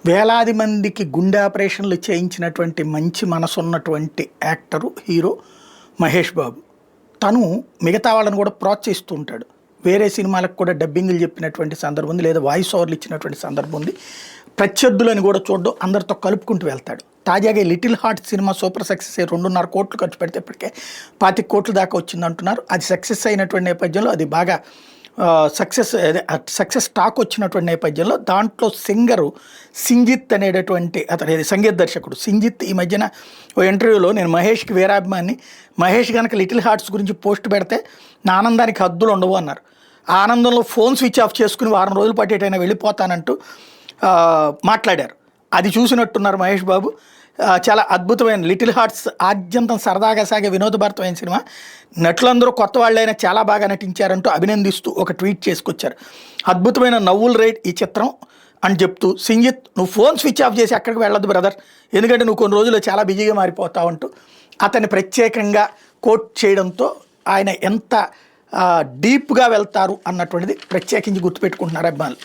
వేలాది మందికి గుండె ఆపరేషన్లు చేయించినటువంటి మంచి మనసున్నటువంటి యాక్టరు, హీరో మహేష్ బాబు. తను మిగతా వాళ్ళని కూడా ప్రోత్సహిస్తూ ఉంటాడు. వేరే సినిమాలకు కూడా డబ్బింగ్లు చెప్పినటువంటి సందర్భం ఉంది, లేదా వాయిస్ ఓవర్లు ఇచ్చినటువంటి సందర్భం ఉంది. ప్రత్యర్థులని కూడా చూడడం, అందరితో కలుపుకుంటూ వెళ్తాడు. తాజాగా little heart cinema super success 2.5 కోట్లు ఖర్చు పెడితే ఇప్పటికే 25 కోట్ల దాకా వచ్చింది అంటున్నారు. అది సక్సెస్ అయినటువంటి నేపథ్యంలో, అది బాగా సక్సెస్ టాక్ వచ్చినటువంటి నేపథ్యంలో దాంట్లో సింగరు సింజిత్ అనేటటువంటి అతను సంగీత దర్శకుడు సింజిత్ ఈ మధ్యన ఓ ఇంటర్వ్యూలో, నేను మహేష్కి వీరాభిమాని, మహేష్ కనుక లిటిల్ హార్ట్స్ గురించి పోస్ట్ పెడితే నా ఆనందానికి హద్దులు ఉండవు అన్నారు. ఆ ఆనందంలో ఫోన్ స్విచ్ ఆఫ్ చేసుకుని వారం రోజుల పాటు ఎటైనా వెళ్ళిపోతానంటూ మాట్లాడారు. అది చూసినట్టున్నారు మహేష్ బాబు. చాలా అద్భుతమైన లిటిల్ హార్ట్స్ ఆద్యంతం సరదాగా సాగే వినోదభరితమైన సినిమా. నటులందరూ కొత్త వాళ్ళైనా చాలా బాగా నటించారంటూ అభినందిస్తూ ఒక ట్వీట్ చేసుకొచ్చారు. అద్భుతమైన నవ్వుల రైడ్ ఈ చిత్రం అని చెప్తూ, సింజిత్ నువ్వు ఫోన్ స్విచ్ ఆఫ్ చేసి ఎక్కడికి వెళ్ళొద్దు బ్రదర్, ఎందుకంటే నువ్వు కొన్ని రోజులు చాలా బిజీగా మారిపోతావు అంటూ అతన్ని ప్రత్యేకంగా కోట్ చేయడంతో ఆయన ఎంత డీప్గా వెళ్తారు అన్నటువంటిది ప్రత్యేకించి గుర్తుపెట్టుకుంటున్నారు అభిమానులు.